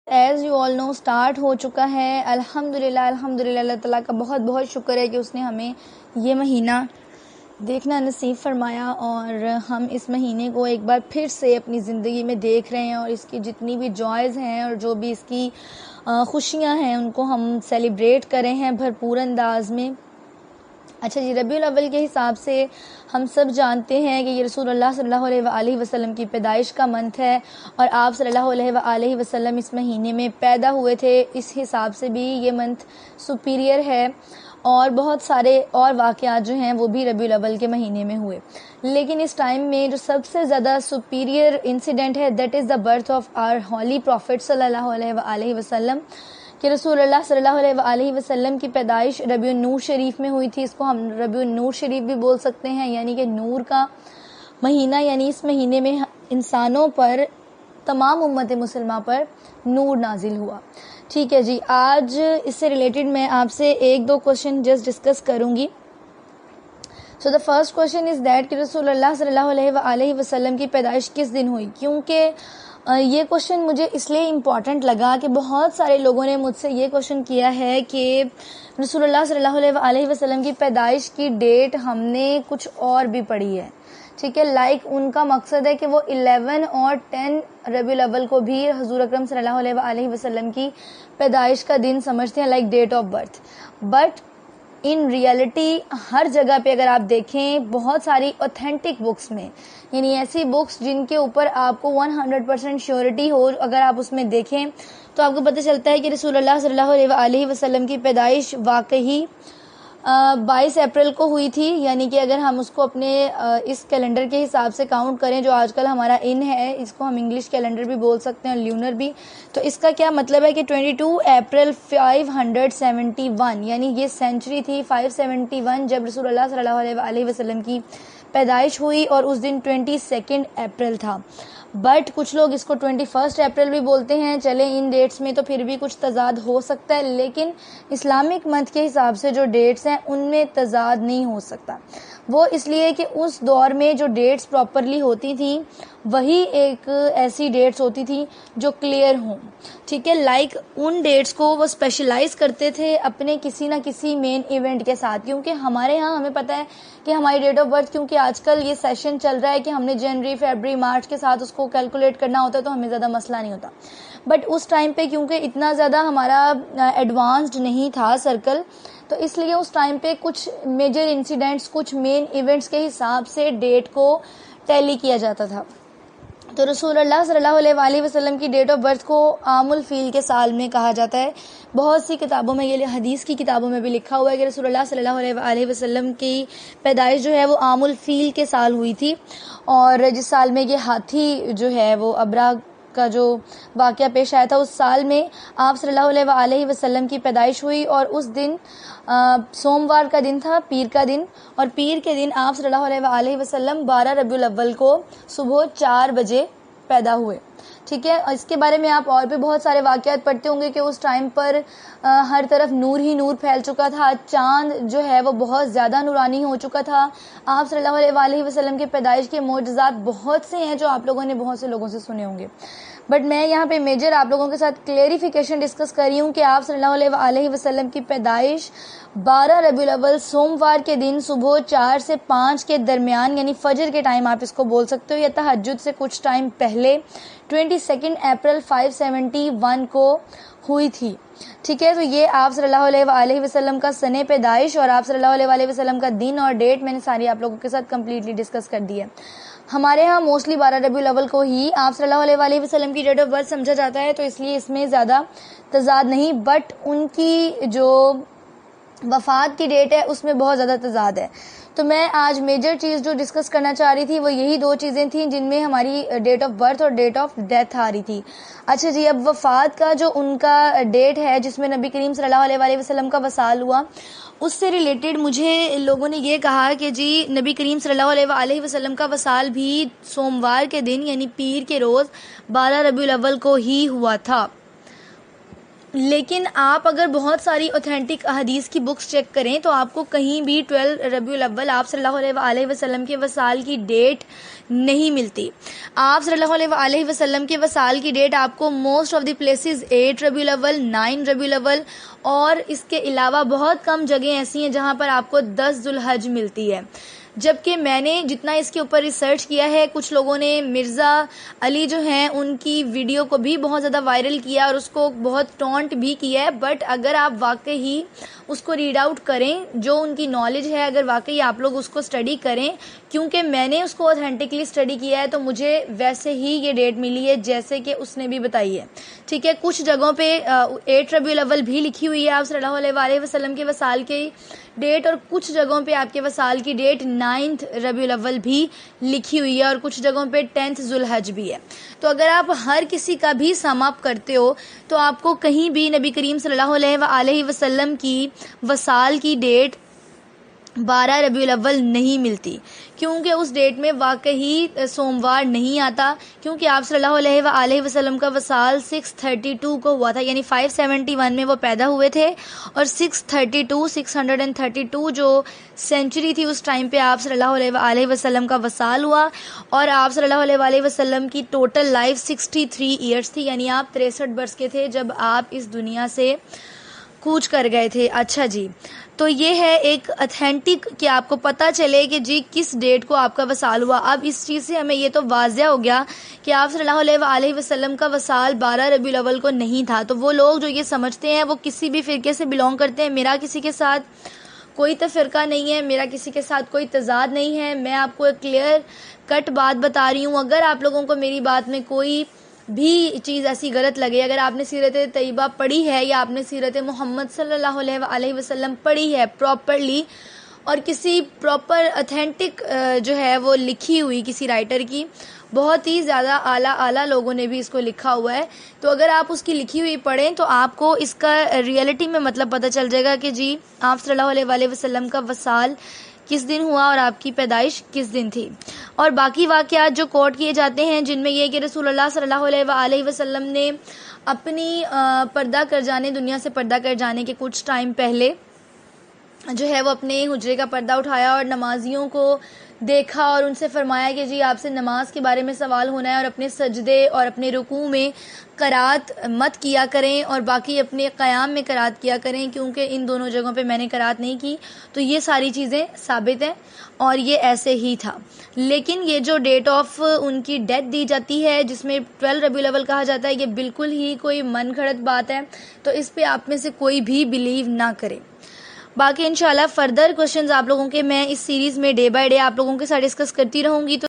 As you all know start ہو چکا ہے. الحمدللہ اللہ تعالیٰ کا بہت بہت شکر ہے کہ اس نے ہمیں یہ مہینہ دیکھنا نصیب فرمایا اور ہم اس مہینے کو ایک بار پھر سے اپنی زندگی میں دیکھ رہے ہیں اور اس کی جتنی بھی جوائز ہیں اور جو بھی اس کی خوشیاں ہیں ان کو ہم سیلیبریٹ کرے ہیں بھرپور انداز میں. اچھا جی، ربیع الاول کے حساب سے ہم سب جانتے ہیں کہ یہ رسول اللہ صلی اللہ علیہ وآلہ وسلم کی پیدائش کا منتھ ہے اور آپ صلی اللہ علیہ وآلہ وسلم اس مہینے میں پیدا ہوئے تھے. اس حساب سے بھی یہ منتھ سپیریئر ہے اور بہت سارے اور واقعات جو ہیں وہ بھی ربیع الاول کے مہینے میں ہوئے. لیکن اس ٹائم میں جو سب سے زیادہ سپیریئر انسیڈنٹ ہے that is the birth of our holy prophet صلی اللہ علیہ وآلہ وسلم کہ رسول اللہ صلی اللہ علیہ وآلہ وسلم کی پیدائش ربیع النور شریف میں ہوئی تھی. اس کو ہم ربیع النور شریف بھی بول سکتے ہیں، یعنی کہ نور کا مہینہ. یعنی اس مہینے میں انسانوں پر، تمام امت مسلمہ پر نور نازل ہوا. ٹھیک ہے جی، آج اس سے ریلیٹڈ میں آپ سے ایک دو کوشچن جسٹ ڈسکس کروں گی. So the first question is that کہ رسول اللہ صلی اللہ علیہ وآلہ وسلم کی پیدائش کس دن ہوئی؟ کیونکہ یہ کوشچن مجھے اس لیے امپورٹنٹ لگا کہ بہت سارے لوگوں نے مجھ سے یہ کوشچن کیا ہے کہ رسول اللہ صلی اللہ علیہ وآلہ وسلم کی پیدائش کی ڈیٹ ہم نے کچھ اور بھی پڑھی ہے. ٹھیک ہے، لائک ان کا مقصد ہے کہ وہ 11 اور 10 ربیع الاول کو بھی حضور اکرم صلی اللہ علیہ وآلہ وسلم کی پیدائش کا دن سمجھتے ہیں، like date of birth. But in reality ہر جگہ پہ اگر آپ دیکھیں، بہت ساری اوتھینٹک بکس میں، یعنی ایسی بکس جن کے اوپر آپ کو 100% شیورٹی ہو، اگر آپ اس میں دیکھیں تو آپ کو پتہ چلتا ہے کہ رسول اللہ صلی اللہ علیہ وآلہ وسلم کی پیدائش واقعی 22 اپریل کو ہوئی تھی. یعنی کہ اگر ہم اس کو اپنے اس کیلنڈر کے حساب سے کاؤنٹ کریں جو آج کل ہمارا ان ہے، اس کو ہم انگلش کیلنڈر بھی بول سکتے ہیں، لیونر بھی، تو اس کا کیا مطلب ہے کہ 22 اپریل 571، یعنی یہ سینچری تھی 571 جب رسول اللہ صلی اللہ علیہ وآلہ وسلم کی پیدائش ہوئی اور اس دن 22 اپریل تھا. بٹ کچھ لوگ اس کو 21 اپریل بھی بولتے ہیں. چلیں ان ڈیٹس میں تو پھر بھی کچھ تضاد ہو سکتا ہے، لیکن اسلامک منتھ کے حساب سے جو ڈیٹس ہیں ان میں تضاد نہیں ہو سکتا. وہ اس لیے کہ اس دور میں جو ڈیٹس پراپرلی ہوتی تھیں وہی ایک ایسی ڈیٹس ہوتی تھیں جو کلیئر ہوں. ٹھیک ہے، لائک ان ڈیٹس کو وہ اسپیشلائز کرتے تھے اپنے کسی نہ کسی مین ایونٹ کے ساتھ. کیونکہ ہمارے ہاں ہمیں پتہ ہے کہ ہماری ڈیٹ آف برتھ، کیونکہ آج کل یہ سیشن چل رہا ہے کہ ہم نے جنوری، فیبرری، مارچ کے ساتھ اس کو کیلکولیٹ کرنا ہوتا ہے تو ہمیں زیادہ مسئلہ نہیں ہوتا. بٹ اس ٹائم پہ کیونکہ اتنا زیادہ ہمارا ایڈوانسڈ نہیں تھا سرکل، تو اس لیے اس ٹائم پہ کچھ میجر انسیڈنٹس، کچھ مین ایونٹس کے حساب سے ڈیٹ کو ٹیلی کیا جاتا تھا. تو رسول اللہ صلی اللہ علیہ وآلہ وسلم کی ڈیٹ آف برتھ کو عام الفیل کے سال میں کہا جاتا ہے. بہت سی کتابوں میں، یہ حدیث کی کتابوں میں بھی لکھا ہوا ہے کہ رسول اللہ صلی اللہ علیہ وآلہ وسلم کی پیدائش جو ہے وہ عام الفیل کے سال ہوئی تھی، اور جس سال میں یہ ہاتھی جو ہے وہ ابرا کا جو واقعہ پیش آیا تھا اس سال میں آپ صلی اللہ علیہ وآلہ وسلم کی پیدائش ہوئی. اور اس دن سوموار کا دن تھا، پیر کا دن، اور پیر کے دن آپ صلی اللہ علیہ وآلہ وسلم 12 ربیع الاول کو صبح 4 بجے پیدا ہوئے. ٹھیک ہے، اس کے بارے میں آپ اور بھی بہت سارے واقعات پڑھتے ہوں گے کہ اس ٹائم پر ہر طرف نور ہی نور پھیل چکا تھا، چاند جو ہے وہ بہت زیادہ نورانی ہو چکا تھا. آپ صلی اللہ علیہ وآلہ وسلم کی پیدائش کے معجزات بہت سے ہیں جو آپ لوگوں نے بہت سے لوگوں سے سنے ہوں گے. بٹ میں یہاں پہ میجر آپ لوگوں کے ساتھ کلیریفیکیشن ڈسکس کر رہی ہوں کہ آپ صلی اللہ علیہ وآلہ وسلم کی پیدائش 12 ربیع الاول سوموار کے دن صبح 4 سے 5 کے درمیان، یعنی فجر کے ٹائم آپ اس کو بول سکتے ہو، یا تہجد سے کچھ ٹائم پہلے 22 اپریل 571 کو ہوئی تھی. ٹھیک ہے، تو یہ آپ صلی اللہ علیہ وآلہ وسلم کا سن پیدائش اور آپ صلی اللہ علیہ وآلہ وسلم کا دن اور ڈیٹ میں نے ساری آپ لوگوں کے ساتھ کمپلیٹلی ڈسکس کر دی ہے. ہمارے ہاں موسٹلی 12 ربیع الاول کو ہی آپ صلی اللہ علیہ وآلہ وسلم کی ڈیٹ آف برتھ سمجھا جاتا ہے، تو اس لیے اس میں زیادہ تضاد نہیں. بٹ ان کی جو وفات کی ڈیٹ ہے اس میں بہت زیادہ تضاد ہے. تو میں آج میجر چیز جو ڈسکس کرنا چاہ رہی تھی وہ یہی دو چیزیں تھیں جن میں ہماری ڈیٹ آف برتھ اور ڈیٹ آف ڈیتھ آ رہی تھی. اچھا جی، اب وفات کا جو ان کا ڈیٹ ہے جس میں نبی کریم صلی اللہ علیہ وآلہ وسلم کا وصال ہوا، اس سے ریلیٹڈ مجھے لوگوں نے یہ کہا کہ جی نبی کریم صلی اللہ علیہ وآلہ وسلم کا وصال بھی سوموار کے دن یعنی پیر کے روز 12 ربیع الاول کو ہی ہوا تھا. لیکن آپ اگر بہت ساری اوتھینٹک احادیث کی بکس چیک کریں تو آپ کو کہیں بھی 12 ربیع الاول آپ صلی اللہ علیہ وسلم کے وصال کی ڈیٹ نہیں ملتی. آپ صلی اللہ علیہ وسلم کے وصال کی ڈیٹ آپ کو موسٹ آف دی پلیسز 8 ربیع الاول، 9 ربیع الاول، اور اس کے علاوہ بہت کم جگہیں ایسی ہیں جہاں پر آپ کو 10 ذو الحج ملتی ہے. جبکہ میں نے جتنا اس کے اوپر ریسرچ کیا ہے، کچھ لوگوں نے مرزا علی جو ہیں ان کی ویڈیو کو بھی بہت زیادہ وائرل کیا اور اس کو بہت ٹونٹ بھی کیا ہے. بٹ اگر آپ واقعی اس کو ریڈ آؤٹ کریں، جو ان کی نالج ہے، اگر واقعی آپ لوگ اس کو اسٹڈی کریں، کیونکہ میں نے اس کو اوتھینٹکلی اسٹڈی کیا ہے، تو مجھے ویسے ہی یہ ڈیٹ ملی ہے جیسے کہ اس نے بھی بتائی ہے. ٹھیک ہے، کچھ جگہوں پہ 8 ربیع الاول بھی لکھی ہوئی ہے آپ صلی اللہ علیہ وسلم کے وصال کی ڈیٹ، اور کچھ جگہوں پہ آپ کے وصال کی ڈیٹ 9 ربیع الاول بھی لکھی ہوئی ہے، اور کچھ جگہوں پہ 10 ذو الحج بھی ہے. تو اگر آپ ہر کسی کا بھی سم اپ کرتے ہو تو آپ کو کہیں بھی نبی کریم صلی اللہ علیہ وسلم کی وصال کی ڈیٹ 12 ربیع الاول نہیں ملتی، کیونکہ اس ڈیٹ میں واقعی سوموار نہیں آتا، کیونکہ آپ صلی اللہ علیہ وسلم کا وصال 632 کو ہوا تھا، یعنی 571 میں وہ پیدا ہوئے تھے، اور 632 جو سینچری تھی اس ٹائم پہ آپ صلی اللہ علیہ وسلم کا وصال ہوا، اور آپ صلی اللہ علیہ وسلم کی ٹوٹل لائف 63 ایئرس تھی، یعنی آپ 63 برس کے تھے جب آپ اس دنیا سے کوچ کر گئے تھے. اچھا جی، تو یہ ہے ایک اتھینٹک کہ آپ کو پتہ چلے کہ جی کس ڈیٹ کو آپ کا وصال ہوا. اب اس چیز سے ہمیں یہ تو واضح ہو گیا کہ آپ صلی اللہ علیہ وسلم کا وصال 12 ربیع الاول کو نہیں تھا. تو وہ لوگ جو یہ سمجھتے ہیں وہ کسی بھی فرقے سے بلونگ کرتے ہیں. میرا کسی کے ساتھ کوئی تفرقہ نہیں ہے، میرا کسی کے ساتھ کوئی تضاد نہیں ہے. میں آپ کو ایک کلیئر کٹ بات بتا رہی ہوں. اگر آپ لوگوں کو میری بات میں کوئی بھی چیز ایسی غلط لگے، اگر آپ نے سیرت طیبہ پڑھی ہے یا آپ نے سیرت محمد صلی اللہ علیہ وسلم پڑھی ہے پراپرلی، اور کسی پراپر اتھینٹک جو ہے وہ لکھی ہوئی کسی رائٹر کی، بہت ہی زیادہ اعلیٰ لوگوں نے بھی اس کو لکھا ہوا ہے، تو اگر آپ اس کی لکھی ہوئی پڑھیں تو آپ کو اس کا ریئلٹی میں مطلب پتہ چل جائے گا کہ جی آپ صلی اللہ علیہ وسلم کا وصال کس دن ہوا اور آپ کی پیدائش کس دن تھی. اور باقی واقعات جو کوٹ کیے جاتے ہیں جن میں یہ کہ رسول اللہ صلی اللہ علیہ وسلم نے اپنی پردہ کر جانے، دنیا سے پردہ کر جانے کے کچھ ٹائم پہلے جو ہے وہ اپنے حجرے کا پردہ اٹھایا اور نمازیوں کو دیکھا اور ان سے فرمایا کہ جی آپ سے نماز کے بارے میں سوال ہونا ہے، اور اپنے سجدے اور اپنے رکوع میں قرات مت کیا کریں، اور باقی اپنے قیام میں قرات کیا کریں، کیونکہ ان دونوں جگہوں پہ میں نے قرات نہیں کی. تو یہ ساری چیزیں ثابت ہیں اور یہ ایسے ہی تھا. لیکن یہ جو ڈیٹ آف ان کی ڈیتھ دی جاتی ہے جس میں 12 ربیع الاول کہا جاتا ہے، یہ بالکل ہی کوئی من گھڑت بات ہے، تو اس پہ آپ میں سے کوئی بھی بلیو نہ کرے. باقی انشاءاللہ فردر کوشچنز آپ لوگوں کے میں اس سیریز میں ڈے بائی ڈے آپ لوگوں کے ساتھ ڈسکس کرتی رہوں گی. تو